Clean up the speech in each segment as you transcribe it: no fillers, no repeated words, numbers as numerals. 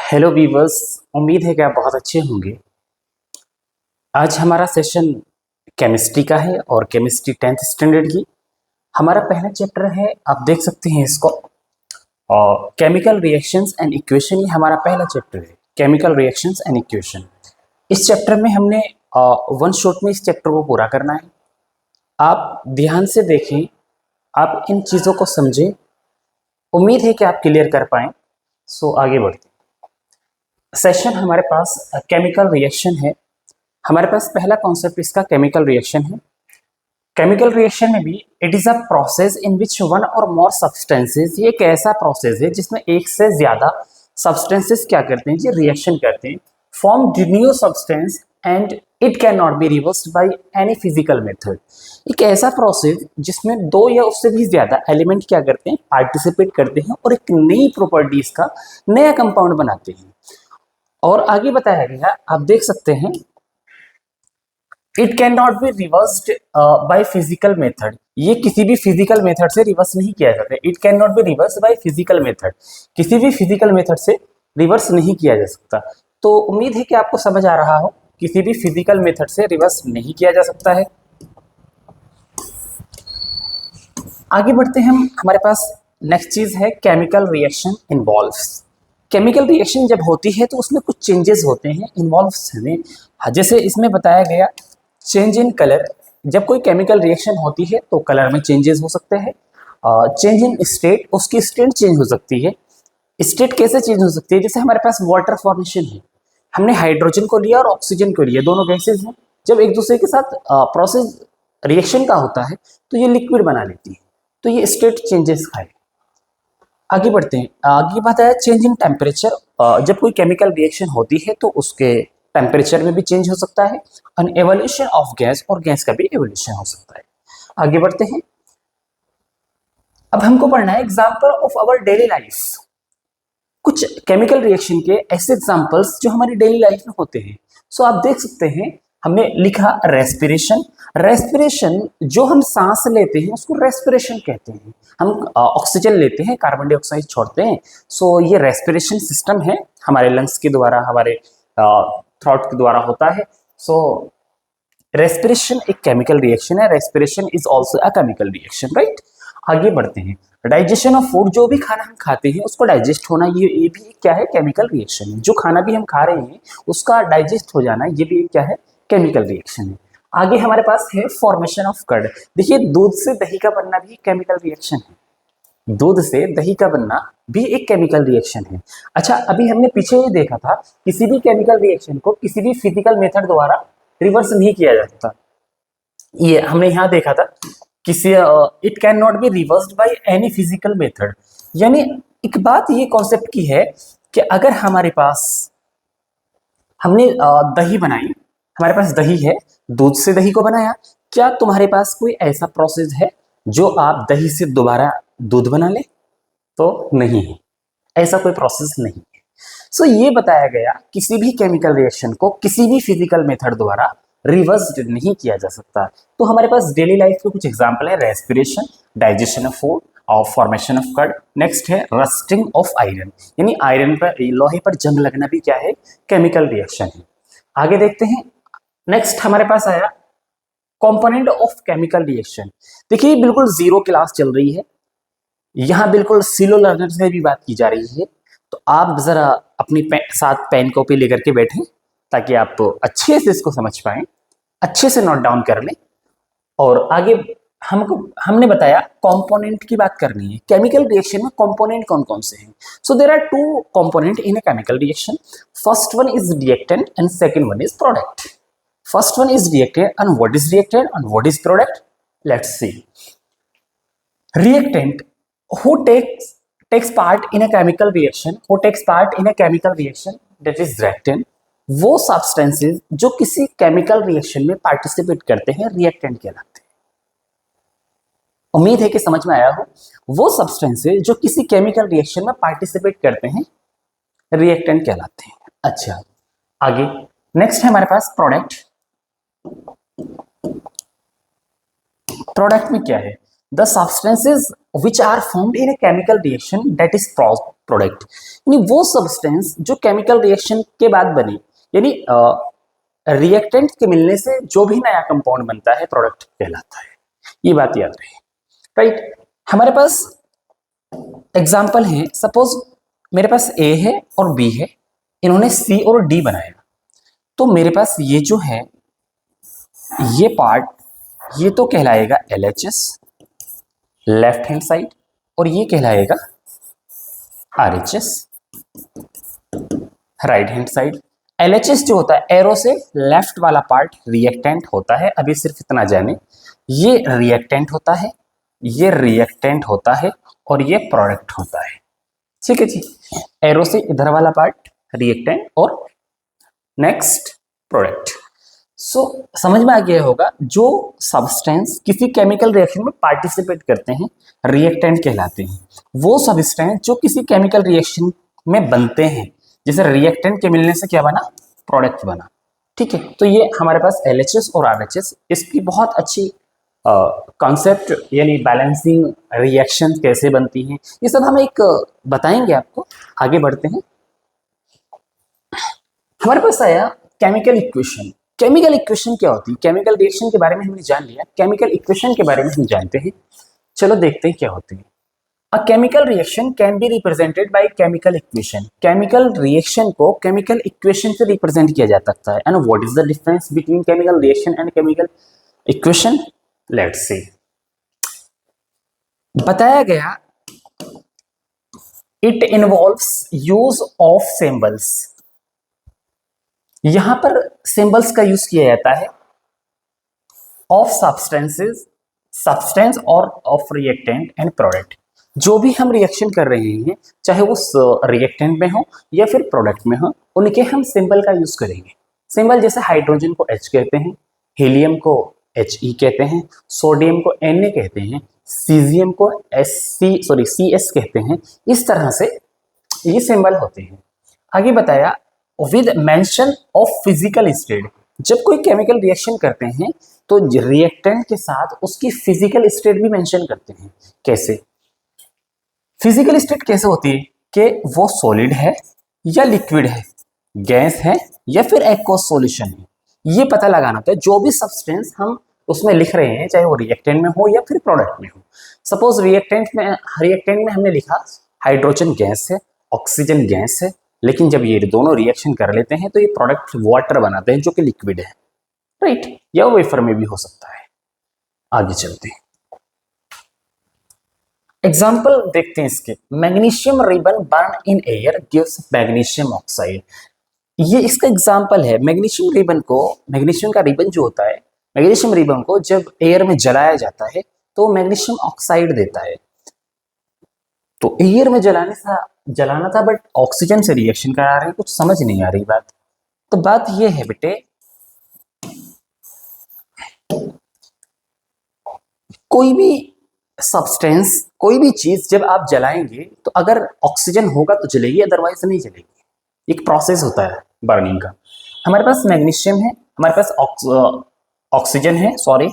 Hello viewers. उम्मीद है कि आप बहुत अच्छे होंगे। आज हमारा सेशन केमिस्ट्री का है और केमिस्ट्री 10th स्टैंडर्ड की। हमारा पहला चैप्टर है, आप देख सकते हैं इसको, और केमिकल रिएक्शंस एंड इक्वेशन। ये हमारा पहला चैप्टर है, केमिकल रिएक्शंस एंड इक्वेशन। इस चैप्टर में हमने वन शॉट में इस चैप्टर को पूरा करना है। आप ध्यान से देखें, आप इन चीज़ों को समझें। उम्मीद है कि आप क्लियर कर पाएँ। सो आगे बढ़ते हैं। सेशन हमारे पास केमिकल रिएक्शन है। हमारे पास पहला कॉन्सेप्ट इसका केमिकल रिएक्शन है। केमिकल रिएक्शन में भी it is a process in which one और मोर सब्सटेंसेस, ये एक ऐसा प्रोसेस है जिसमें एक से ज्यादा सब्सटेंसेस क्या करते हैं, ये रिएक्शन करते हैं, form new substance and it can not be reversed by any physical method. एक ऐसा प्रोसेस जिसमें दो या उससे भी ज्यादा एलिमेंट क्या करते हैं, पार्टिसिपेट करते हैं और एक नई प्रॉपर्टीज का नया कंपाउंड बनाते हैं। और आगे बताया गया, आप देख सकते हैं, it can not be reversed by physical method. ये किसी भी फिजिकल मेथड से रिवर्स नहीं किया जाता है। It can not be reverse by physical method, किसी भी फिजिकल मेथड से रिवर्स नहीं किया जा सकता। तो उम्मीद है कि आपको समझ आ रहा हो, किसी भी फिजिकल मेथड से रिवर्स नहीं किया जा सकता है। आगे बढ़ते हैं हम। हमारे पास नेक्स्ट चीज है chemical reaction involves. Chemical reaction जब होती है तो उसमें कुछ चेंजेस होते हैं, इन्वॉल्व्स हमें। जैसे इसमें बताया गया, चेंज इन कलर। जब कोई केमिकल रिएक्शन होती है तो कलर में चेंजेस हो सकते हैं। चेंज इन स्टेट, उसकी स्टेट चेंज हो सकती है। स्टेट कैसे चेंज हो सकती है? जैसे हमारे पास वाटर फॉर्मेशन है, हमने हाइड्रोजन को लिया और ऑक्सीजन को लिया, दोनों गैसेज हैं। जब एक दूसरे के साथ प्रोसेस रिएक्शन का होता है तो ये लिक्विड बना लेती है, तो ये स्टेट चेंजेस का है। आगे बढ़ते हैं। आगे बात है चेंज इन टेम्परेचर। जब कोई केमिकल रिएक्शन होती है तो उसके टेम्परेचर में भी चेंज हो सकता है। एन एवोल्यूशन ऑफ गैस, और गैस का भी एवोल्यूशन हो सकता है। आगे बढ़ते हैं। अब हमको पढ़ना है example of our daily life. कुछ केमिकल रिएक्शन के ऐसे एग्जाम्पल्स जो हमारी डेली लाइफ में होते हैं। सो आप देख सकते हैं, हमने लिखा रेस्पिरेशन। रेस्पिरेशन, जो हम सांस लेते हैं उसको रेस्पिरेशन कहते हैं। हम ऑक्सीजन लेते हैं, कार्बन डाइऑक्साइड छोड़ते हैं। सो ये रेस्पिरेशन सिस्टम है, हमारे लंग्स के द्वारा, हमारे थ्रोट के द्वारा होता है। सो रेस्पिरेशन एक केमिकल रिएक्शन है। Respiration is also a chemical reaction, right. आगे बढ़ते हैं। डाइजेशन ऑफ फूड, जो भी खाना हम खाते हैं उसको डाइजेस्ट होना, ये भी क्या है, केमिकल रिएक्शन है। जो खाना भी हम खा रहे हैं उसका डाइजेस्ट हो जाना, ये भी क्या है, केमिकल रिएक्शन है। आगे हमारे पास है फॉर्मेशन ऑफ कर्ड। देखिए, दूध से दही का बनना भी केमिकल रिएक्शन है। दूध से दही का बनना भी एक केमिकल रिएक्शन है। अच्छा, अभी हमने पीछे ये देखा था, किसी भी केमिकल रिएक्शन को किसी भी फिजिकल मेथड द्वारा रिवर्स नहीं किया जा सकता। ये हमने यहाँ देखा था, किसी it can not be reversed by any physical method. यानी एक बात ये कॉन्सेप्ट की है कि अगर हमारे पास, हमने दही बनाई, हमारे पास दही है, दूध से दही को बनाया, क्या तुम्हारे पास कोई ऐसा प्रोसेस है जो आप दही से दोबारा दूध बना ले? तो नहीं है, ऐसा कोई प्रोसेस नहीं है। सो ये बताया गया, किसी भी केमिकल रिएक्शन को किसी भी फिजिकल मेथड द्वारा रिवर्स नहीं किया जा सकता। तो हमारे पास डेली लाइफ के कुछ एग्जांपल है, रेस्पिरेशन, डाइजेशन ऑफ फूड और फॉर्मेशन ऑफ कर्ड। नेक्स्ट है रस्टिंग ऑफ आयरन, यानी आयरन पर, लोहे पर जंग लगना भी क्या है, केमिकल रिएक्शन है। आगे देखते हैं। नेक्स्ट हमारे पास आया कंपोनेंट ऑफ केमिकल रिएक्शन। देखिए, बिल्कुल जीरो क्लास चल रही है, यहाँ बिल्कुल सिलो लर्नर से भी बात की जा रही है। तो आप जरा अपनी साथ पेन कॉपी लेकर के बैठें, ताकि आप अच्छे से इसको समझ पाएं, अच्छे से नोट डाउन कर लें। और आगे हमने बताया कंपोनेंट की बात करनी है। केमिकल रिएक्शन में कंपोनेंट कौन कौन से हैं? So there are two component in a chemical reaction. First one is reactant and second one is product. First one is reactant and what is reactant and what is product? Let's see. Reactant who takes part in a chemical reaction, that is reactant। वो substances जो किसी chemical reaction में participate करते हैं, reactant कहलाते हैं। उम्मीद है कि समझ में आया हो। वो सब्सटेंसेस जो किसी केमिकल रिएक्शन में पार्टिसिपेट करते हैं, रिएक्टेंट कहलाते हैं। अच्छा, आगे नेक्स्ट है हमारे पास प्रोडक्ट। प्रोडक्ट में क्या है? The substances which are formed in a chemical reaction that is product, यानी वो सब्सटेंस जो केमिकल रिएक्शन के बाद बने, यानी रिएक्टेंट के मिलने से जो भी नया कंपाउंड बनता है प्रोडक्ट कहलाता है। ये बात याद रहे, राइट। हमारे पास एग्जाम्पल है, सपोज मेरे पास ए है और बी है, इन्होंने सी और डी बनाया, तो मेरे पास ये जो है ये पार्ट, ये तो कहलाएगा LHS लेफ्ट हैंड साइड, और ये कहलाएगा RHS right hand side. LHS जो होता है एरो से लेफ्ट वाला पार्ट रिएक्टेंट होता है, अभी सिर्फ इतना जाने, ये रिएक्टेंट होता है, ये रिएक्टेंट होता है और ये प्रोडक्ट होता है, ठीक है जी। एरो से इधर वाला पार्ट रिएक्टेंट और नेक्स्ट प्रोडक्ट। सो समझ में आ गया होगा, जो सब्सटेंस किसी केमिकल रिएक्शन में पार्टिसिपेट करते हैं रिएक्टेंट कहलाते हैं। वो सब्सटेंस जो किसी केमिकल रिएक्शन में बनते हैं, जैसे रिएक्टेंट के मिलने से क्या बना, प्रोडक्ट बना, ठीक है। तो ये हमारे पास LHS और RHS, इसकी बहुत अच्छी कॉन्सेप्ट, यानी बैलेंसिंग रिएक्शन कैसे बनती हैं, ये सब हम एक बताएंगे आपको। आगे बढ़ते हैं। हमारे पास आया केमिकल इक्वेशन। केमिकल इक्वेशन क्या होती है? केमिकल रिएक्शन के बारे में हमने जान लिया, केमिकल इक्वेशन के बारे में हम जानते हैं। चलो देखते हैं क्या होते हैं। A chemical reaction can be represented by chemical equation. Chemical reaction को केमिकल इक्वेशन से रिप्रेजेंट किया जा सकता है। And what is the difference between chemical reaction and chemical equation? Let's see. बताया गया it involves use of symbols. यहां पर सिंबल्स का यूज किया जाता है ऑफ सब्सटेंसेस, सब्सटेंस और ऑफ रिएक्टेंट एंड प्रोडक्ट। जो भी हम रिएक्शन कर रहे हैं, चाहे वो रिएक्टेंट में हो या फिर प्रोडक्ट में हो, उनके हम सिंबल का यूज करेंगे। सिंबल जैसे हाइड्रोजन को H कहते हैं, हीलियम को He कहते हैं, सोडियम को Na कहते हैं, सीजियम को CS कहते हैं। इस तरह से ये सिंबल होते हैं। आगे बताया with mention of physical state. जब कोई केमिकल रिएक्शन करते हैं तो रिएक्टेंट के साथ उसकी फिजिकल स्टेट भी मेंशन करते हैं। कैसे? फिजिकल स्टेट कैसे होती है कि वो सॉलिड है या लिक्विड है, गैस है या फिर एक्वस सॉल्यूशन है, ये पता लगाना होता है। जो भी सब्सटेंस हम उसमें लिख रहे हैं, चाहे वो रिएक्टेंट में हो या फिर प्रोडक्ट में हो। सपोज रिएक्टेंट में हमने लिखा हाइड्रोजन गैस है, ऑक्सीजन गैस है, लेकिन जब ये दोनों रिएक्शन कर लेते हैं तो ये प्रोडक्ट वाटर बनाते हैं जो कि लिक्विड है, राइट, या वेफर में भी हो सकता है। आगे चलते हैं, एग्जाम्पल देखते हैं इसके। Magnesium ribbon burn in air gives magnesium oxide. ये इसका एग्जाम्पल है। मैग्नीशियम का रिबन जो होता है, मैग्नीशियम रिबन को जब एयर में जलाया जाता है तो मैग्नीशियम ऑक्साइड देता है। तो एयर में जलाना था बट ऑक्सीजन से रिएक्शन करा रहे हैं, कुछ समझ नहीं आ रही बात। तो बात ये है बेटे, कोई भी सब्सटेंस, कोई भी चीज जब आप जलाएंगे तो अगर ऑक्सीजन होगा तो जलेगी, अदरवाइज नहीं जलेगी। एक प्रोसेस होता है बर्निंग का। हमारे पास मैग्नीशियम है, हमारे पास ऑक्सीजन है, सॉरी,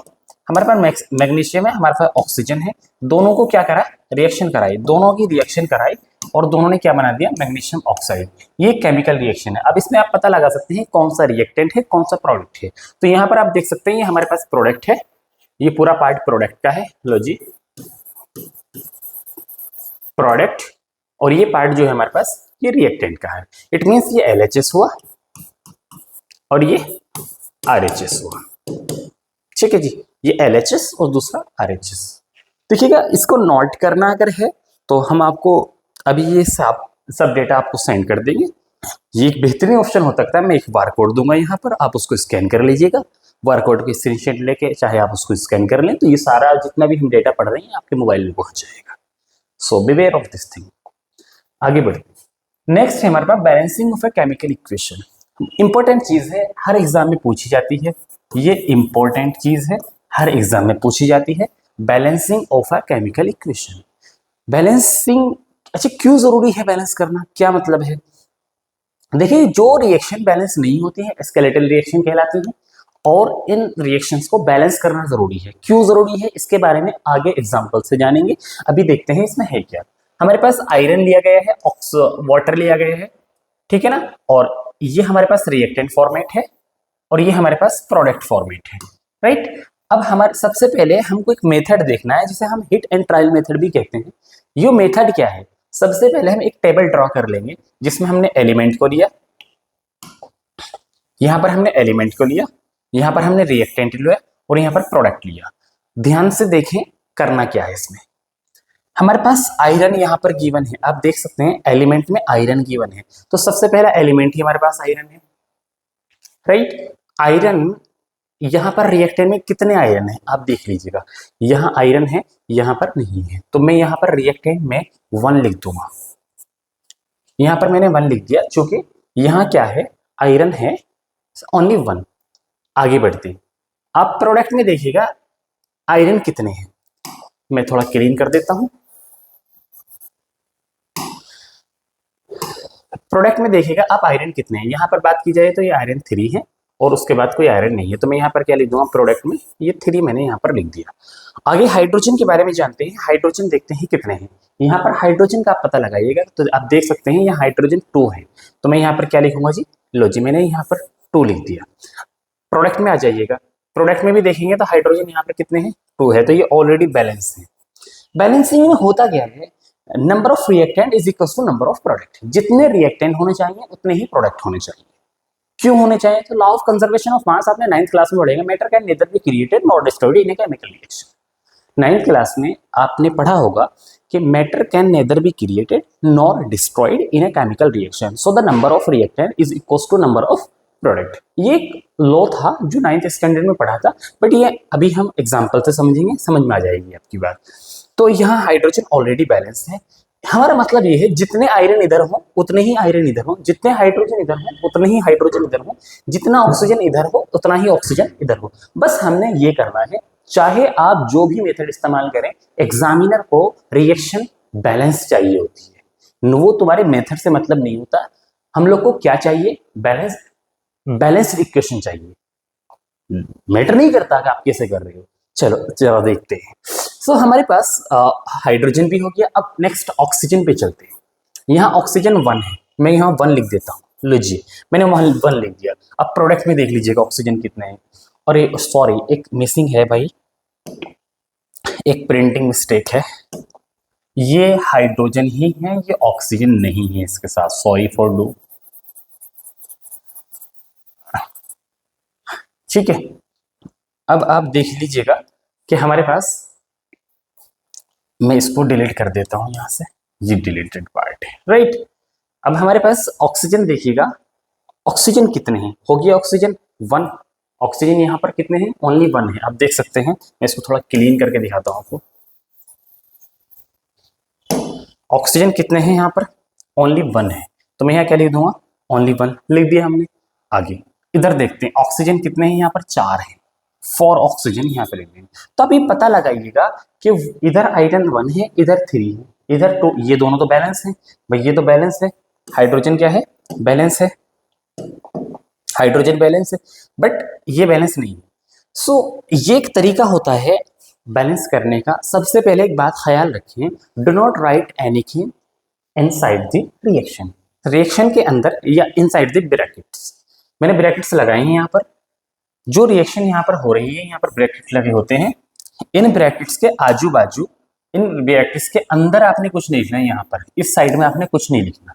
हमारे पास मैग्नीशियम है, हमारे पास ऑक्सीजन है। दोनों को क्या करा, रिएक्शन कराई, दोनों की रिएक्शन कराई और दोनों ने क्या बना दिया, मैग्नीशियम ऑक्साइड। ये केमिकल रिएक्शन है। अब इसमें आप पता लगा सकते हैं कौन सा रिएक्टेंट है, कौन सा प्रोडक्ट है। तो यहाँ पर आप देख सकते हैं ये हमारे पास प्रोडक्ट है, ये पूरा पार्ट प्रोडक्ट का है, लो जी, प्रोडक्ट, और ये पार्ट जो है हमारे पास ये रिएक्टेंट का है। इट मीन्स ये LHS हुआ और ये RHS हुआ, ठीक है जी। ये LHS और दूसरा RHS। देखिएगा, इसको नोट करना अगर है तो हम आपको अभी ये सब डेटा आपको सेंड कर देंगे। ये एक बेहतरीन ऑप्शन हो सकता है। मैं एक बार कोड दूंगा यहाँ पर, आप उसको स्कैन कर लीजिएगा। बार कोड की स्क्रीनशॉट लेके चाहे आप उसको स्कैन कर लें, तो ये सारा जितना भी हम डेटा पढ़ रहे हैं आपके मोबाइल में पहुंच जाएगा। So beware of this thing. आगे बढ़ते, नेक्स्ट है हमारे पास balancing of a chemical equation. Important चीज है, हर एग्जाम में पूछी जाती है। ये इंपॉर्टेंट चीज है, हर एग्जाम में पूछी जाती है। Balancing of a chemical equation. Balancing, अच्छा क्यों जरूरी है बैलेंस करना, क्या मतलब है? देखिए, जो रिएक्शन बैलेंस नहीं होती है स्केलेटल रिएक्शन कहलाती है, और इन रिएक्शंस को बैलेंस करना जरूरी है। क्यों जरूरी है इसके बारे में आगे एग्जांपल से जानेंगे। अभी देखते हैं इसमें है क्या। हमारे पास आयरन लिया गया है, वाटर लिया गया है, ठीक है ना, और ये हमारे पास रिएक्टेंट फॉर्मेट है और ये हमारे पास प्रोडक्ट फॉर्मेट है, राइट। अब हमारे सबसे पहले हमको एक मेथड देखना है जिसे हम हिट एंड ट्रायल मेथड भी कहते हैं। ये मेथड क्या है, सबसे पहले हम एक टेबल ड्रॉ कर लेंगे जिसमें हमने एलिमेंट को लिया, यहां पर हमने एलिमेंट को लिया, यहां पर हमने रिएक्टेंट लिया और यहां पर प्रोडक्ट लिया। ध्यान से देखें करना क्या है इसमें। हमारे पास आयरन यहां पर गिवन है, आप देख सकते हैं एलिमेंट में आयरन गिवन है, तो सबसे पहला एलिमेंट ही हमारे पास आयरन है, राइट। आयरन यहां पर रिएक्टेंट में कितने आयरन है आप देख लीजिएगा, यहां आयरन है यहां पर नहीं है, तो मैं यहां पर रिएक्टेंट में 1 लिख दूंगा। यहां पर मैंने 1 लिख दिया क्योंकि यहां क्या है, आयरन है ओनली 1। आगे बढ़ते हैं, आप प्रोडक्ट में देखिएगा आयरन कितने हैं, मैं थोड़ा क्लीन कर देता हूं। प्रोडक्ट में देखिएगा आप आयरन कितने हैं, यहां पर बात की जाए तो ये आयरन 3 है और उसके बाद कोई आयरन नहीं है, तो मैं यहाँ पर क्या लिख दूंगा, प्रोडक्ट में ये 3 मैंने यहाँ पर लिख दिया। आगे हाइड्रोजन के बारे में जानते हैं, हाइड्रोजन देखते हैं कितने हैं। यहाँ पर हाइड्रोजन का आप पता लगाइएगा, तो आप देख सकते हैं यहाँ हाइड्रोजन 2 है, तो मैं यहाँ पर क्या लिखूंगा जी, लो जी मैंने यहाँ पर 2 लिख दिया। प्रोडक्ट में आ जाइएगा, प्रोडक्ट में भी देखेंगे तो हाइड्रोजन यहाँ पर कितने हैं, 2 है, तो ये ऑलरेडी बैलेंस है। बैलेंसिंग में होता क्या है, number of reactant is equal to number of product, जितने रिएक्टेंट होने चाहिए उतने ही प्रोडक्ट होने चाहिए। क्यों होने चाहिए, तो law of conservation of mass आपने 9th क्लास में पढ़ेगा, matter can neither be created nor destroyed in a chemical reaction. 9th class में आपने पढ़ा होगा कि matter can neither be created nor destroyed in a chemical reaction, so the number of reactant is equal to number of product. ये एक law था जो 9th standard में पढ़ा था, बट ये अभी हम एग्जाम्पल से समझेंगे, समझ में आ जाएगी आपकी बात। तो यहाँ हाइड्रोजन ऑलरेडी बैलेंस है, हमारा मतलब ये है जितने आयरन इधर हो उतने ही आयरन इधर हो, जितने हाइड्रोजन इधर हो उतने ही हाइड्रोजन इधर हो, जितना ऑक्सीजन इधर हो उतना ही ऑक्सीजन इधर हो। बस हमने ये करना है, चाहे आप जो भी मेथड इस्तेमाल करें, एग्जामिनर को रिएक्शन बैलेंस चाहिए होती है, वो तुम्हारे मेथड से मतलब नहीं होता। हम लोग को क्या चाहिए, बैलेंस इक्वेशन चाहिए, मैटर नहीं करता कि आप कैसे कर रहे हो। चलो चलो देखते हैं। सो हमारे पास हाइड्रोजन भी हो गया, अब नेक्स्ट ऑक्सीजन पे चलते हैं। यहाँ ऑक्सीजन 1 है, मैं यहाँ 1 लिख देता हूँ, लीजिए मैंने वहां 1 लिख दिया। अब प्रोडक्ट में देख लीजिएगा ऑक्सीजन कितने हैं, और सॉरी एक मिसिंग है भाई, एक प्रिंटिंग मिस्टेक है, ये हाइड्रोजन ही है, ये ऑक्सीजन नहीं है इसके साथ, सॉरी फॉर डू, ठीक है। अब आप देख लीजिएगा कि हमारे पास, मैं इसको डिलीट कर देता हूं यहां से, ये डिलीटेड पार्ट है, राइट। अब हमारे पास ऑक्सीजन देखिएगा, ऑक्सीजन कितने हैं, हो गया ऑक्सीजन 1, ऑक्सीजन यहां पर कितने हैं, ओनली 1 है, आप देख सकते हैं। मैं इसको थोड़ा क्लीन करके दिखाता हूं आपको, ऑक्सीजन कितने हैं यहाँ पर, ओनली 1 है, तो मैं यहाँ क्या लिख दूंगा, ओनली 1 लिख दिया हमने। आगे इधर देखते हैं ऑक्सीजन कितने हैं, यहाँ पर 4 है, 4 ऑक्सीजन यहाँ पे लिख देंगे। तो अभी पता लगाइएगा कि इधर आयरन 1 है, इधर 3 है, इधर 2, ये दोनों तो बैलेंस है भाई, ये तो बैलेंस है, हाइड्रोजन क्या है, बैलेंस है, हाइड्रोजन बैलेंस है, बट ये बैलेंस नहीं है। सो ये एक तरीका होता है बैलेंस करने का। सबसे पहले एक बात ख्याल रखें, do not right anything inside the reaction, reaction के अंदर या इनसाइड द ब्रैकेट्स, मैंने ब्रैकेट्स लगाए हैं यहाँ पर, जो रिएक्शन यहाँ पर हो रही है यहाँ पर ब्रैकेट लगे होते हैं, इन ब्रैकेट्स के आजू बाजू, इन ब्रैकेट्स के अंदर आपने कुछ नहीं लिखना है, यहाँ पर इस साइड में आपने कुछ नहीं लिखना,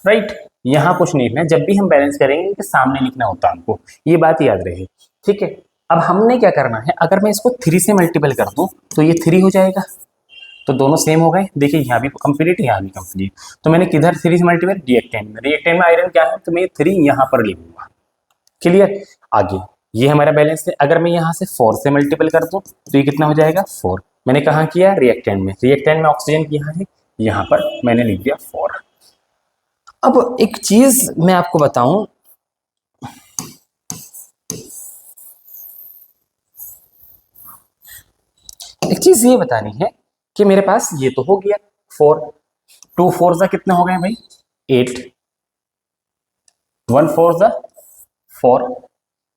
राइट, यहाँ कुछ नहीं लिखना है। जब भी हम बैलेंस करेंगे तो सामने लिखना होता है हमको, ये बात याद रहे, ठीक है। अब हमने क्या करना है, अगर मैं इसको 3 से मल्टीपल कर दूं तो ये 3 हो जाएगा, तो दोनों सेम हो गए। देखिए यहाँ भी कंप्लीट, यहाँ भी कंप्लीट, तो मैंने किधर 3 से मल्टीपल, रिएक्टेंट में, रिएक्टेंट में आयरन क्या है, तो मैं 3 यहाँ पर लिखूंगा, क्लियर। आगे ये हमारा बैलेंस है, अगर मैं यहाँ से 4 से मल्टीपल कर दूं तो ये कितना हो जाएगा, 4। मैंने कहाँ किया, रिएक्टेंट में, रिएक्टेंट में ऑक्सीजन यहाँ है, यहाँ पर मैंने लिख दिया 4। अब एक चीज मैं आपको बताऊं, एक चीज ये बतानी है कि मेरे पास ये तो हो गया 4, 2 4 जा कितने हो गए भाई, 8, 1 4 जा 4,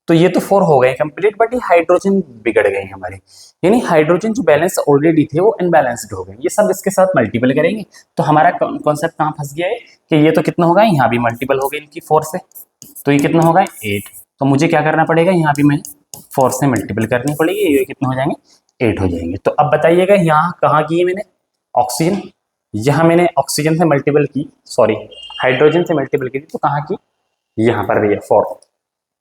तो ये तो 4 हो गए कंप्लीट, बट ये हाइड्रोजन बिगड़ गए हमारे, यानी हाइड्रोजन जो बैलेंस ऑलरेडी थे वो अनबैलेंस्ड हो गए। ये सब इसके साथ मल्टीपल करेंगे तो हमारा कॉन्सेप्ट कहाँ फंस गया है कि ये तो कितना होगा, यहाँ भी मल्टीपल हो गए इनकी 4 से, तो ये कितना होगा 8। तो मुझे क्या करना पड़ेगा, यहाँ भी मैं 4 से मल्टीपल करनी पड़ेगी, ये कितना हो जाएंगे 8 हो जाएंगे। तो अब बताइएगा यहाँ कहाँ की है मैंने ऑक्सीजन, यहाँ मैंने ऑक्सीजन से मल्टीपल की, सॉरी हाइड्रोजन से मल्टीपल की थी, तो कहाँ की, यहाँ पर भी है 4,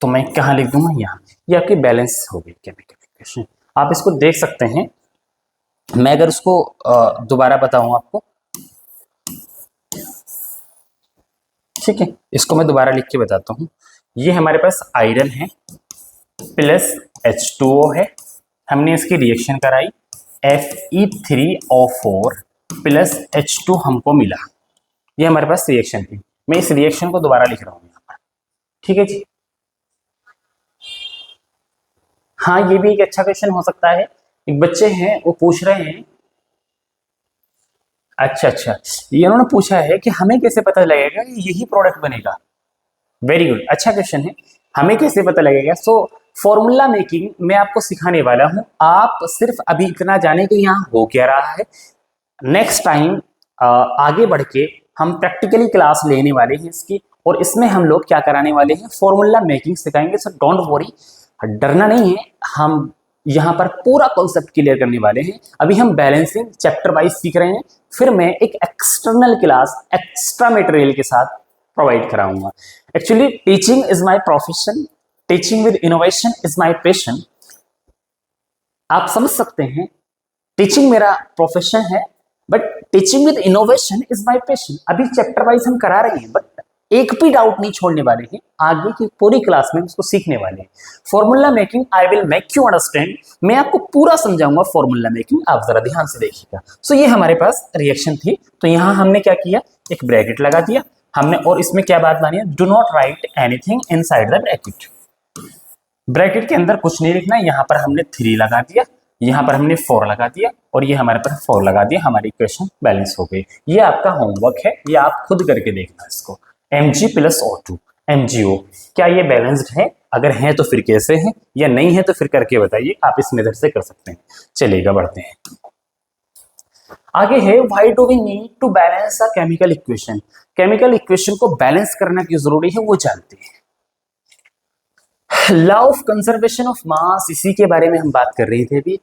तो मैं कहाँ लिख दूंगा यहाँ। ये आपकी बैलेंस हो गई केमिकल इक्वेशन, आप इसको देख सकते हैं। मैं अगर उसको दोबारा बताऊं आपको, ठीक है, इसको मैं दोबारा लिख के बताता हूँ। ये हमारे पास आयरन है प्लस H2O है, हमने इसकी रिएक्शन कराई, Fe3O4 प्लस H2 हमको मिला, ये हमारे पास रिएक्शन थी। मैं इस रिएक्शन को दोबारा लिख रहा हूँ यहाँ पर, ठीक है जी। हाँ, ये भी एक अच्छा क्वेश्चन हो सकता है, एक बच्चे हैं वो पूछ रहे हैं, अच्छा, ये उन्होंने पूछा है कि हमें कैसे पता लगेगा कि यही प्रोडक्ट बनेगा। वेरी गुड, अच्छा क्वेश्चन है, हमें कैसे पता लगेगा। सो फॉर्मूला मेकिंग मैं आपको सिखाने वाला हूं, आप सिर्फ अभी इतना जाने कि यहाँ हो क्या रहा है। नेक्स्ट टाइम आगे बढ़ के हम प्रैक्टिकली क्लास लेने वाले हैं इसकी, और इसमें हम लोग क्या कराने वाले हैं, फॉर्मूला मेकिंग सिखाएंगे। सो डोंट वरी, डरना नहीं है, हम यहाँ पर पूरा कॉन्सेप्ट क्लियर करने वाले हैं। अभी हम बैलेंसिंग चैप्टर वाइज सीख रहे हैं, फिर मैं एक एक्सटर्नल क्लास एक्स्ट्रा मटेरियल के साथ प्रोवाइड कराऊंगा। Actually teaching is my profession, teaching with innovation is my passion. आप समझ सकते हैं, टीचिंग मेरा प्रोफेशन है, but teaching with innovation is my passion. अभी चैप्टर वाइज हम करा रहे हैं, बट एक भी डाउट नहीं छोड़ने वाले हैं, आगे की पूरी क्लास में उसको सीखने वाले हैं। Formula making I will make you understand, मैं आपको पूरा समझाऊंगा फॉर्मूला मेकिंग, आप जरा ध्यान से देखिएगा। सो ये हमारे पास रिएक्शन थी, तो यहाँ हमने क्या किया, एक ब्रैकेट लगा दिया हमने, और इसमें क्या बात मानी है, do not right anything inside the bracket. Bracket के अंदर कुछ नहीं लिखना, यहाँ पर हमने 3 लगा दिया, यहाँ पर हमने 4 लगा दिया, और ये हमारे पास 4 लगा दिया, हमारी इक्वेशन बैलेंस हो गई। ये आपका होमवर्क है, ये आप खुद करके देखना इसको। Mg प्लस O2 MgO, क्या ये बैलेंस्ड है, अगर है तो फिर कैसे है, या नहीं है तो फिर करके बताइए, आप इस मेथड से कर सकते हैं। चलिएगा बढ़ते हैं आगे। है why do we need to balance a chemical equation, chemical equation को बैलेंस करना क्यों जरूरी है वो जानते हैं। Law of conservation of mass, इसी के बारे में हम बात कर रहे थे अभी।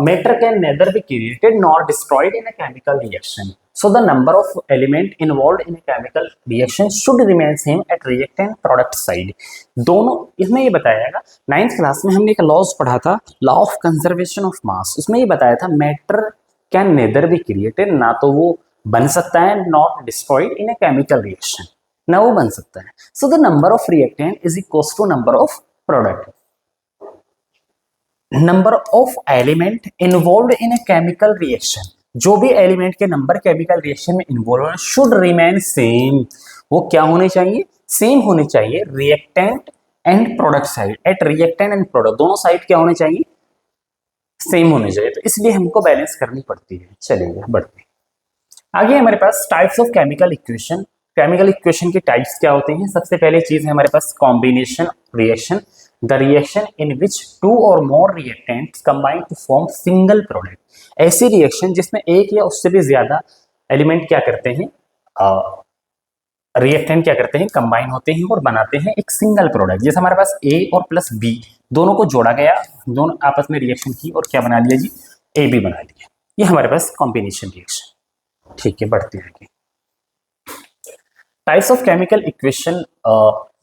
Matter can neither be created nor destroyed in a chemical reaction, so the number of element involved in a chemical reaction should remain same at reactant product side। दोनों इसमें ये बताया जाएगा, 9th क्लास में हमने एक लॉज पढ़ा था, law of conservation of mass, उसमें ये बताया था matter can neither be created, ना तो वो बन सकता है, not destroyed in a chemical reaction, ना वो बन सकता है। So the number of reactant is equals to number of product. Number of element involve in a chemical reaction, जो भी एलिमेंट के नंबर केमिकल रिएक्शन में इन्वॉल्व है शुड रिमेन सेम, वो क्या होने चाहिए, सेम होने चाहिए, reactant and product side, at reactant and product दोनों साइड क्या होने चाहिए, सेम होने चाहिए। तो इसलिए हमको बैलेंस करनी पड़ती है। चलिए बढ़ते हैं आगे। हमारे पास types of chemical equation, chemical equation के टाइप्स क्या होते हैं। सबसे पहले चीज है हमारे पास combination reaction, the reaction in which 2 और more reactants combine to form single product, ऐसी रिएक्शन जिसमें एक या उससे भी ज्यादा एलिमेंट क्या करते हैं, रिएक्टेंट क्या करते हैं, कंबाइन होते हैं और बनाते हैं एक सिंगल प्रोडक्ट। जैसे हमारे पास A और प्लस B दोनों को जोड़ा गया, दोनों आपस में रिएक्शन की और क्या बना लिया जी, AB बना लिया, ये हमारे पास कॉम्बिनेशन रिएक्शन। ठीक है, बढ़ते हैं आगे। टाइप्स ऑफ केमिकल इक्वेशन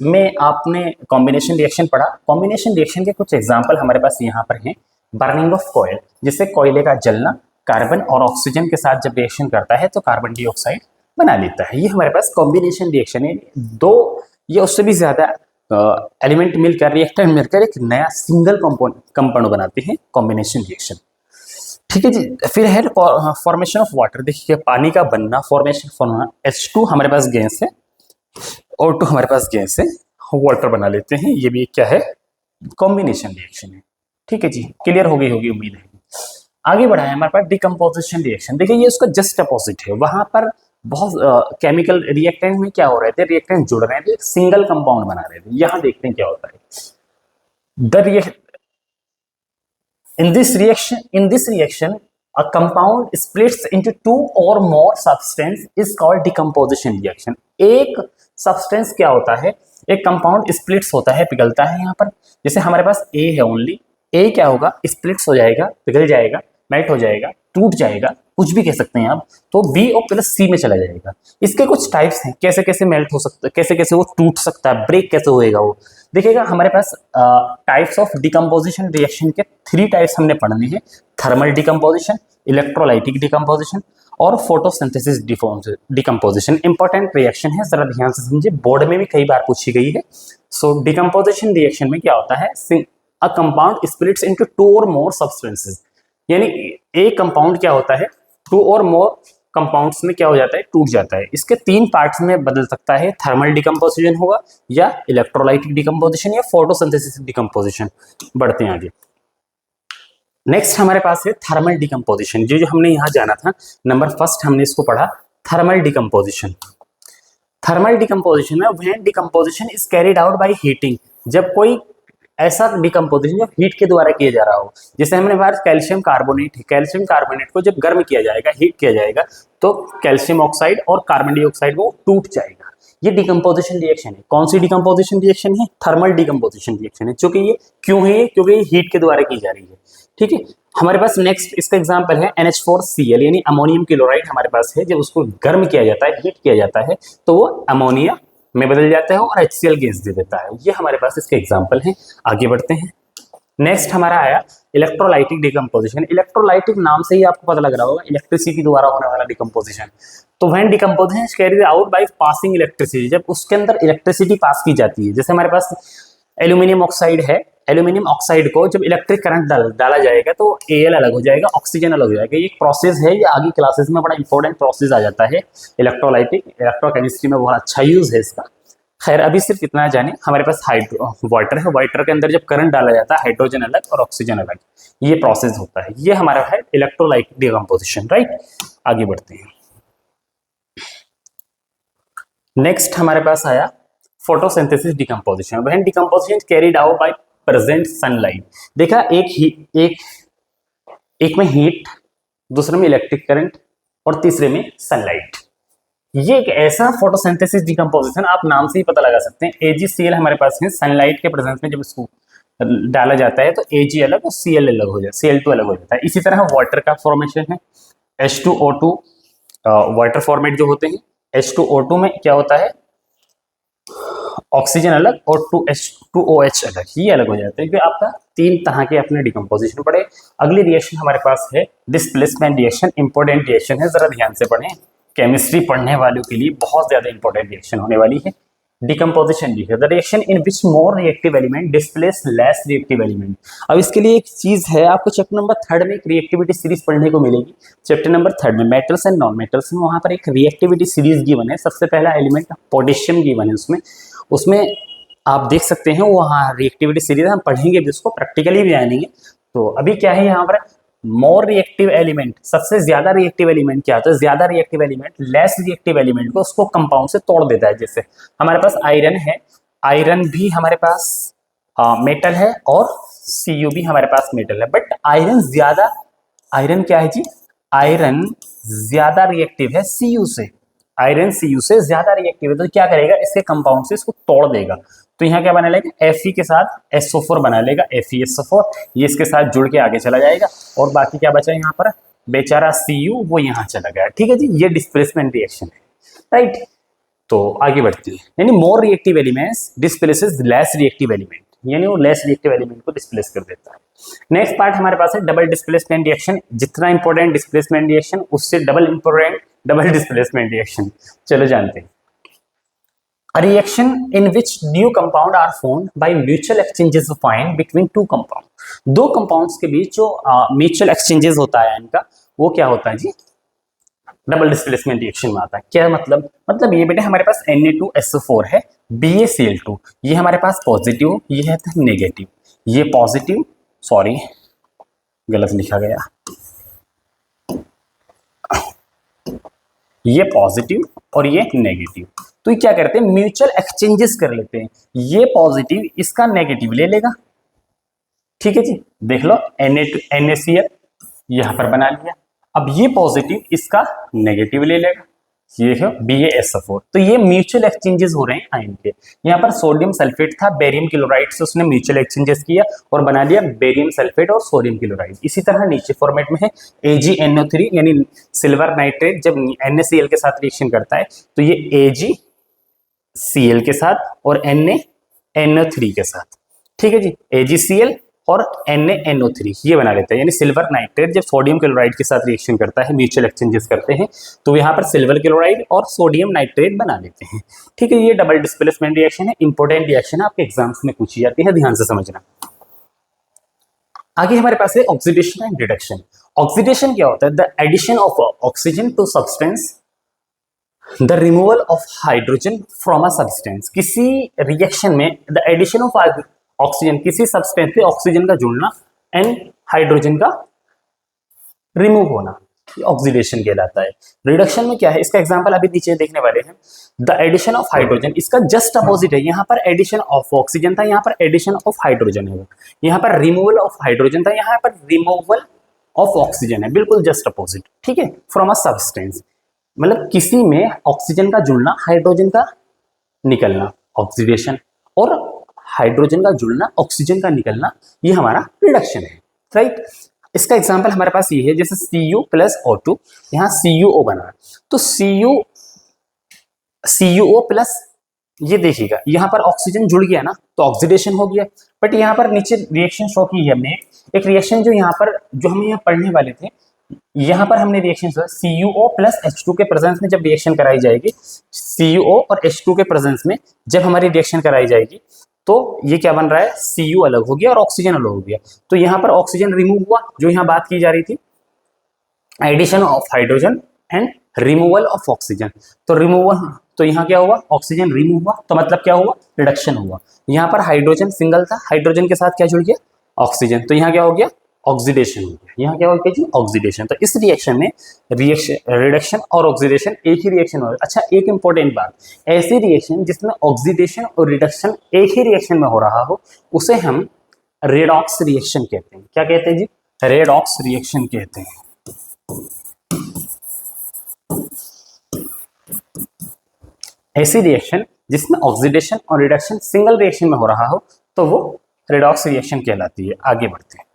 में आपने कॉम्बिनेशन रिएक्शन पढ़ा, कॉम्बिनेशन रिएक्शन के कुछ एग्जांपल हमारे पास यहाँ पर हैं। बर्निंग ऑफ कॉयल, जिससे कोयले का जलना, कार्बन और ऑक्सीजन के साथ जब रिएक्शन करता है तो कार्बन डाइऑक्साइड बना लेता है, ये हमारे पास कॉम्बिनेशन रिएक्शन है। 2 या उससे भी ज्यादा एलिमेंट मिलकर, रिएक्टेंट मिलकर एक नया सिंगल कंपाउंड बनाते हैं, कॉम्बिनेशन रिएक्शन। ठीक है जी। फिर है फॉर्मेशन ऑफ वाटर, देखिए पानी का बनना, फॉर्मेशन H2 हमारे पास गैस है, O2 हमारे पास गैस है, वाटर बना लेते हैं, ये भी क्या है, कॉम्बिनेशन रिएक्शन है। ठीक है जी, क्लियर हो गई होगी उम्मीद है। आगे बढ़ाए हमारे पास डिकम्पोजिशन रिएक्शन, देखिए ये उसका जस्ट अपोजिट है, वहां पर बहुत केमिकल रिएक्टेंट में क्या हो रहे थे, रिएक्टेंट जुड़ रहे थे, एक सिंगल कंपाउंड बना रहे थे। यहाँ देखते हैं क्या होता है। The in this reaction a compound splits into two or more substance is called decomposition reaction। एक सब्सटेंस क्या होता है, एक कंपाउंड स्प्लिट्स होता है, पिघलता है। यहाँ पर जैसे हमारे पास ए है, ओनली ए क्या होगा, स्प्लिट्स हो जाएगा, पिघल जाएगा, मेल्ट हो जाएगा, टूट जाएगा, कुछ भी कह सकते हैं आप। तो बी और प्लस सी में चला जाएगा। इसके कुछ टाइप्स हैं, कैसे कैसे मेल्ट हो सकता है, कैसे कैसे वो टूट सकता है, ब्रेक कैसे होएगा वो। देखिएगा हमारे पास टाइप्स ऑफ डिकम्पोजिशन रिएक्शन के 3 टाइप्स हमने पढ़ने हैं। थर्मल डिकम्पोजिशन, इलेक्ट्रोलाइटिक डिकम्पोजिशन और फोटोसिंथेसिस डिकम्पोजिशन। इंपॉर्टेंट रिएक्शन है, जरा ध्यान से समझिए, बोर्ड में भी कई बार पूछी गई है। सो डिकम्पोजिशन रिएक्शन में क्या होता है, अ कंपाउंड स्प्लिट्स इनटू 2 और मोर सब्सटेंसेस, यानी एक कंपाउंड क्या होता है, 2 और मोर कंपाउंड्स में क्या हो जाता है, टूट जाता है। इसके 3 पार्ट्स में बदल सकता है, थर्मल डिकम्पोजिशन होगा या इलेक्ट्रोलाइटिक डिकम्पोजिशन या फोटोसिंथेसिस डिकम्पोजिशन। बढ़ते हैं आगे। नेक्स्ट हमारे पास है थर्मल डिकम्पोजिशन, जो हमने यहाँ जाना था। नंबर फर्स्ट हमने इसको पढ़ा, थर्मल डिकम्पोजिशन। थर्मल डिकम्पोजिशन में when decomposition is carried out by heating, जब कोई ऐसा डिकम्पोजिशन जो हीट के द्वारा किया जा रहा हो। जैसे हमने बात कैल्शियम कार्बोनेट है, कैल्शियम कार्बोनेट को जब गर्म किया जाएगा, हीट किया जाएगा, तो कैल्शियम ऑक्साइड और कार्बन डाइऑक्साइड वो टूट जाएगा। ये डिकम्पोजिशन रिएक्शन है। कौन सी डिकम्पोजिशन रिएक्शन है, थर्मल डिकम्पोजिशन रिएक्शन है। क्योंकि ये क्यों है, क्योंकि ये हीट के द्वारा की जा रही है। ठीक है, हमारे पास नेक्स्ट इसका एग्जांपल है NH4Cl, यानी अमोनियम क्लोराइड हमारे पास है। जब उसको गर्म किया जाता है, हीट किया जाता है, तो वो अमोनिया में बदल जाता है और HCl गैस दे देता है। ये हमारे पास इसके एग्जांपल हैं। आगे बढ़ते हैं। नेक्स्ट हमारा आया इलेक्ट्रोलाइटिक डिकम्पोजिशन। इलेक्ट्रोलाइटिक नाम से ही आपको पता लग रहा होगा, इलेक्ट्रिसिटी द्वारा होने वाला डिकम्पोजिशन। तो when decomposition is carried out by passing electricity, जब उसके अंदर इलेक्ट्रिसिटी पास की जाती है। जैसे हमारे पास एल्यूमिनियम ऑक्साइड है, एल्यूमिनियम ऑक्साइड को जब इलेक्ट्रिक करंट डाला जाएगा तो Al अलग हो जाएगा, ऑक्सीजन अलग हो जाएगा। ये एक प्रोसेस है, ये आगे क्लासेस में बड़ा इंपॉर्टेंट प्रोसेस आ जाता है। इलेक्ट्रोलाइटिक, इलेक्ट्रोकेमिस्ट्री में बहुत अच्छा यूज है इसका। खैर अभी सिर्फ इतना जाने, हमारे पास वाटर है, वाटर के अंदर जब करंट डाला जाता है, हाइड्रोजन अलग और ऑक्सीजन अलग, ये प्रोसेस होता है। ये हमारा है इलेक्ट्रोलाइटिक डिकम्पोजिशन, राइट। आगे बढ़ते हैं। नेक्स्ट हमारे पास आया photosynthesis decomposition. When decomposition carried out by present sunlight. देखा, एक में हीट, दूसरे में इलेक्ट्रिक करंट और तीसरे में सनलाइट। ये एक ऐसा फोटोसिंथेसिस डिकम्पोजिशन, आप नाम से ही पता लगा सकते हैं। AgCl हमारे पास है, सनलाइट के प्रेजेंस में जब इसको डाला जाता है तो Ag अलग और Cl अलग हो जाता है, Cl2 अलग हो जाता है। इसी तरह वाटर का फॉर्मेशन है, H2O2 वाटर फॉर्मेट जो होते हैं। H2O2 में क्या होता है, ऑक्सीजन अलग और 2OH अलग, ये अलग हो जाते हैं। क्योंकि आपका 3 तरह के अपने डिकम्पोजिशन पड़े। अगली रिएक्शन हमारे पास है डिस्प्लेसमेंट रिएक्शन। इंपॉर्टेंट रिएक्शन है, जरा ध्यान से पढ़ें। केमिस्ट्री पढ़ने वालों के लिए बहुत ज्यादा इंपॉर्टेंट रिएक्शन होने वाली है। डिकम्पोजिशन दी है the reaction in which more reactive element displace less reactive element. अब इसके लिए एक चीज है, आपको चैप्टर नंबर 3 में एक रिएक्टिविटी सीरीज पढ़ने को मिलेगी। चैप्टर नंबर 3 में मेटल्स एंड नॉन मेटल्स में, वहां पर एक रिएक्टिविटी सीरीज गिवन है। सबसे पहला एलिमेंट पोटेशियम गिवन है, उसमें आप देख सकते हैं वहाँ रिएक्टिविटी सीरीज हम पढ़ेंगे भी, उसको प्रैक्टिकली भी जानेंगे। तो अभी क्या है यहाँ पर, मोर रिएक्टिव एलिमेंट, सबसे ज्यादा रिएक्टिव एलिमेंट क्या होता है, ज्यादा reactive element less reactive element को उसको कंपाउंड से तोड़ देता है। जैसे हमारे पास आयरन है, आयरन भी हमारे पास मेटल है और Cu भी हमारे पास मेटल है, बट आयरन क्या है जी, आयरन ज्यादा रिएक्टिव है Cu से। आयरन Cu से ज्यादा रिएक्टिव है, तो क्या करेगा, इसके कंपाउंड से इसको तोड़ देगा। तो यहाँ क्या बना लेगा, Fe के साथ SO4 बना लेगा, FeSO4, ये इसके साथ जुड़ के आगे चला जाएगा। और बाकी क्या बचा यहाँ पर, बेचारा Cu वो यहाँ चला गया। ठीक है जी, ये डिस्प्लेसमेंट रिएक्शन है, राइट। तो आगे बढ़ते हैं, यानी more reactive elements displaces less reactive element, यानी वो लेस रिएक्टिव एलिमेंट को डिस्प्लेस कर देता है। नेक्स्ट पार्ट हमारे पास है डबल डिस्प्लेसमेंट रिएक्शन। जितना इंपॉर्टेंट डिस्प्लेसमेंट रिएक्शन, उससे double important double displacement reaction. चलो जानते हैं। A reaction in which new compound are formed by mutual exchanges of ion between two compound। दो compounds के बीच जो mutual exchanges होता है इनका, वो क्या होता है जी, डबल डिस्प्लेसमेंट रिएक्शन में आता है। क्या मतलब ये बेटे, हमारे पास Na2SO4 है, BaCl2, ये हमारे पास पॉजिटिव, ये है नेगेटिव। ये पॉजिटिव, सॉरी गलत लिखा गया, ये पॉजिटिव और ये नेगेटिव। तो ये क्या करते हैं, म्यूचुअल एक्सचेंजेस कर लेते हैं। ये पॉजिटिव इसका नेगेटिव ले लेगा, ठीक है जी, देख लो NaCl यहाँ पर बना लिया। अब ये पॉजिटिव इसका नेगेटिव ले लेगा, ये देखो BaSO4। तो ये म्यूचुअल एक्सचेंजेस हो रहे हैं आयन के। यहाँ पर सोडियम सल्फेट था, बेरियम क्लोराइड से उसने म्यूचुअल एक्सचेंजेस किया और बना लिया बेरियम सल्फेट और सोडियम क्लोराइड। इसी तरह नीचे फॉर्मेट में है AgNO3 यानी सिल्वर नाइट्रेट जब NaCl के साथ रिएक्शन करता है तो ये AgCl के साथ और NaNO3 के साथ, ठीक है जी, AgCl और NaNO3 ये बना लेते हैं। यानी सिल्वर नाइट्रेट जब सोडियम क्लोराइड के साथ रिएक्शन करता है, म्यूचुअल एक्सचेंजेस करते हैं, तो यहाँ पर सिल्वर क्लोराइड और सोडियम नाइट्रेट बना लेते हैं, ठीक है। ये डबल डिस्प्लेसमेंट रिएक्शन है, इंपॉर्टेंट रिएक्शन है, आपके एग्जाम्स में पूछी जाती है, ध्यान से समझना। आगे हमारे पास है ऑक्सीडेशन एंड रिडक्शन। ऑक्सीडेशन क्या होता है? The addition of oxygen to substance, the removal of hydrogen from a substance. किसी रिएक्शन में द एडिशन ऑफ ऑक्सीजन, किसी सब्सटेंस से ऑक्सीजन का जुड़ना एंड हाइड्रोजन का रिमूव होना, ये ऑक्सीडेशन कहलाता है। रिडक्शन में क्या है? इसका एग्जांपल अभी नीचे देखने वाले हैं। द एडिशन ऑफ हाइड्रोजन, इसका जस्ट अपोजिट है। यहाँ पर एडिशन ऑफ ऑक्सीजन था, यहाँ पर एडिशन ऑफ हाइड्रोजन है। यहाँ पर रिमूवल ऑफ हाइड्रोजन था, यहाँ पर रिमूवल ऑफ ऑक्सीजन है, बिल्कुल जस्ट अपोजिट, ठीक है। फ्रॉम अ सब्सटेंस मतलब किसी में ऑक्सीजन का जुड़ना, हाइड्रोजन का निकलना, ऑक्सीडेशन, और हाइड्रोजन का जुड़ना, ऑक्सीजन का निकलना, ये हमारा रिडक्शन है, राइट। इसका एग्जांपल हमारे पास ये है, जैसे Cu प्लस O2, यहाँ CuO बना, तो CuO प्लस, ये देखिएगा यहाँ पर ऑक्सीजन जुड़ गया ना, तो ऑक्सीडेशन हो गया। बट यहाँ पर नीचे रिएक्शन शो की है हमने, एक रिएक्शन जो यहाँ पर, जो हम यहाँ पढ़ने वाले थे, यहाँ पर हमने रिएक्शन CuO प्लस H2 के प्रेजेंस में जब रिएक्शन कराई जाएगी, CuO और H2 के प्रेजेंस में जब हमारी रिएक्शन कराई जाएगी, तो ये क्या बन रहा है? Cu अलग हो गया और ऑक्सीजन अलग हो गया। तो यहाँ पर ऑक्सीजन रिमूव हुआ, जो यहाँ बात की जा रही थी, addition of hydrogen and removal of oxygen. तो रिमूवल, तो यहाँ क्या हुआ? ऑक्सीजन रिमूव हुआ, तो मतलब क्या हुआ? रिडक्शन हुआ। यहाँ पर हाइड्रोजन सिंगल था, हाइड्रोजन के साथ क्या जुड़ गया? ऑक्सीजन, तो यहाँ क्या हो गया? ऑक्सीडेशन हो गया। यहाँ क्या हो गया जी? ऑक्सीडेशन। तो इस रिएक्शन में रिडक्शन और ऑक्सीडेशन एक ही रिएक्शन हो रहा है। अच्छा, एक इंपॉर्टेंट बात, ऐसी रिएक्शन जिसमें ऑक्सीडेशन और रिडक्शन एक ही रिएक्शन में हो रहा हो, उसे हम रेडॉक्स रिएक्शन कहते हैं। क्या कहते हैं जी? रेडॉक्स रिएक्शन कहते हैं। ऐसी रिएक्शन जिसमें ऑक्सीडेशन और रिडक्शन सिंगल रिएक्शन में हो रहा हो, तो वो रेडॉक्स रिएक्शन कहलाती है। आगे बढ़ते हैं।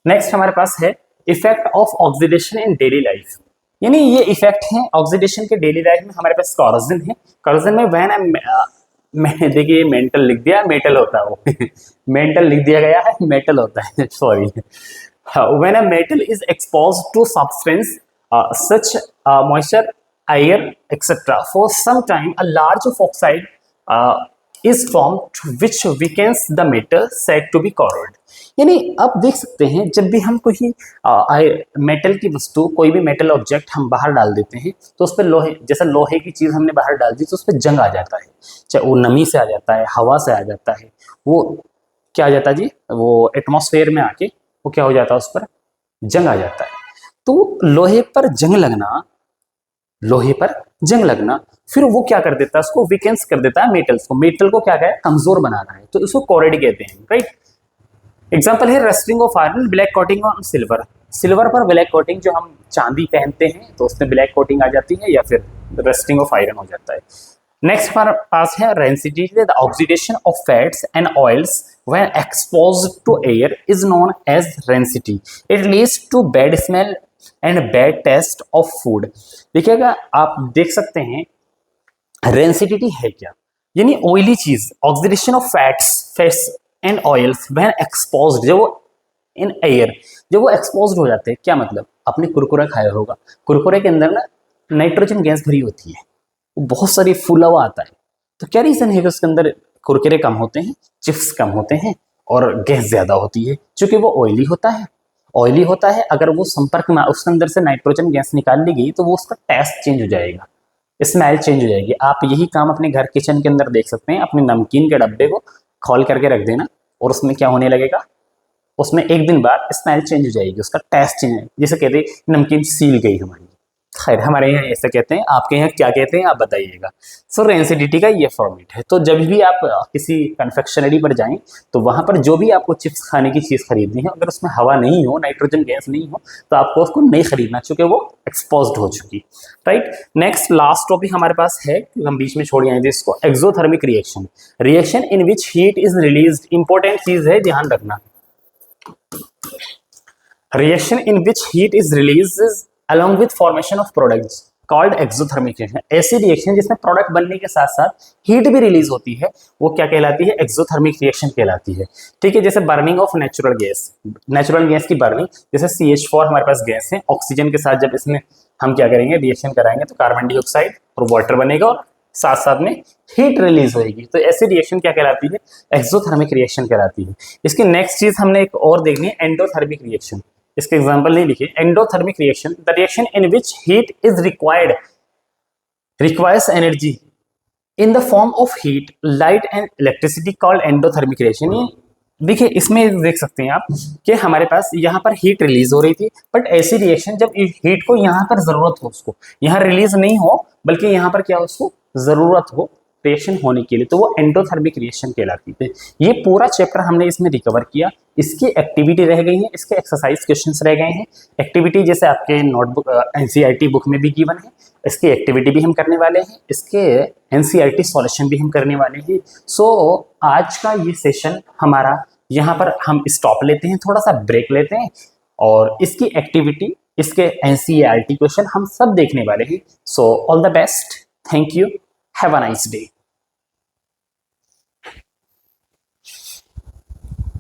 नेक्स्ट हमारे पास है effect of oxidation in daily life. यानी ये इफेक्ट है ऑक्सीडेशन के डेली लाइफ में। हमारे पास कॉरोजन है, कॉरोजन में व्हेन मैं देखिए मेंटल लिख दिया, मेटल होता है वो मेंटल लिख दिया गया है, मेटल होता है, sorry. When a metal is exposed to substance such moisture, air, etc. For some time, a large of oxide is formed which weakens the metal said to be corrode. यानी अब देख सकते हैं, जब भी हम कोई मेटल की वस्तु, कोई भी मेटल ऑब्जेक्ट हम बाहर डाल देते हैं, तो उस पर लोहे, जैसा लोहे की चीज़ हमने बाहर डाल दी तो उस पर जंग आ जाता है। चाहे वो नमी से आ जाता है, हवा से आ जाता है, वो क्या आ जाता है जी? वो एटमॉस्फेयर में आके वो क्या हो जाता है? उस पर जंग आ जाता है। तो लोहे पर जंग लगना, लोहे पर जंग लगना, फिर वो क्या कर देता है? उसको वीकेंस कर देता है मेटल्स को। मेटल को क्या है? कमजोर बनाना है, तो इसको कोरेड कहते हैं, राइट। एग्जांपल है rusting of iron, black coating on silver. Silver पर ब्लैक कोटिंग, जो हम चांदी पहनते हैं तो उसमें ब्लैक कोटिंग आ जाती है, या फिर रस्टिंग ऑफ आयरन हो जाता है। नेक्स्ट हमारे पास है rancidity. The oxidation of fats and oils when exposed to air is known as rancidity. It leads to bad smell and bad taste of food. देखिएगा, आप देख सकते हैं रेंसिडिटी है क्या, यानी ऑयली चीज, oxidation of fats and oils when exposed, जब वो इन एयर, जब वो एक्सपोज्ड हो जाते हैं, क्या मतलब? आपने कुरकुरा खाया होगा, कुरकुरे के अंदर ना नाइट्रोजन गैस भरी होती है, वो बहुत सारी फूला हुआ आता है। तो क्या रीजन है कि उसके अंदर कुरकुरे कम होते हैं, चिप्स कम होते हैं और गैस ज्यादा होती है? क्योंकि वो ऑयली होता है। ऑयली होता है, अगर वो संपर्क में उसके अंदर से नाइट्रोजन गैस निकाल ली गई तो वो उसका टेस्ट चेंज हो जाएगा, स्मेल चेंज हो जाएगी। आप यही काम अपने घर किचन के अंदर देख सकते हैं। अपने नमकीन के डब्बे को खोल करके रख देना और उसमें क्या होने लगेगा? उसमें एक दिन बाद स्मेल चेंज हो जाएगी, उसका टेस्ट चेंज, जैसे कहते हैं नमकीन सील गई हमारी, खैर हमारे यहाँ ऐसे कहते हैं, आपके यहाँ क्या कहते हैं आप बताइएगा। सो रेंसिडिटी का ये फॉर्मेट है। तो जब भी आप किसी कन्फेक्शनरी पर जाएं तो वहां पर जो भी आपको चिप्स खाने की चीज़ खरीदनी है, अगर उसमें हवा नहीं हो, नाइट्रोजन गैस नहीं हो, तो आपको उसको नहीं खरीदना, चूंकि वो एक्सपोज्ड हो चुकी। राइट, नेक्स्ट लास्ट टॉपिक हमारे पास है, हम बीच में छोड़ आए थे इसको, exothermic reaction, reaction in which heat is release. Important चीज है, ध्यान रखना। Reaction in which heat is release along with formation of products called exothermic reaction। ऐसी रिएक्शन जिसमें प्रोडक्ट बनने के साथ साथ हीट भी रिलीज होती है, वो क्या कहलाती है? एक्सोथर्मिक रिएक्शन कहलाती है। ठीक है, जैसे burning of natural gas, natural gas की बर्निंग, जैसे CH4 हमारे पास गैस है, ऑक्सीजन के साथ जब इसमें हम क्या करेंगे, रिएक्शन कराएंगे, तो कार्बन डाइऑक्साइड और वाटर बनेगा और साथ साथ में हीट रिलीज होगी। तो ऐसी रिएक्शन क्या कहलाती है? एक्सोथर्मिक रिएक्शन कहलाती है। इसकी नेक्स्ट चीज हमने एक और देखनी है, एंडोथर्मिक रिएक्शन। इसके एग्जांपल नहीं लिखे। Endothermic reaction, the reaction in which heat is required, requires energy in the form of heat, light and electricity, called endothermic reaction. ये देखिए, इसमें देख सकते हैं आप कि हमारे पास यहाँ पर हीट रिलीज हो रही थी, बट ऐसी रिएक्शन जब हीट को यहाँ पर जरूरत हो, उसको यहाँ रिलीज नहीं हो, बल्कि यहाँ पर क्या उसको जरूरत हो रिएक्शन होने के लिए, तो वो एंडोथर्मिक रिएक्शन कहलाती है। ये पूरा चैप्टर हमने इसमें रिकवर किया। इसकी एक्टिविटी रह गई है, इसके एक्सरसाइज क्वेश्चंस रह गए हैं। एक्टिविटी जैसे आपके नोटबुक एनसीईआरटी बुक में भी गिवन है, इसकी एक्टिविटी भी हम करने वाले हैं, इसके एनसीईआरटी सॉल्यूशन भी हम करने वाले हैं। सो आज का ये सेशन हमारा यहाँ पर हम स्टॉप लेते हैं, थोड़ा सा ब्रेक लेते हैं, और इसकी एक्टिविटी, इसके एनसीईआरटी क्वेश्चन हम सब देखने वाले हैं। So all the best, thank you, have a nice day.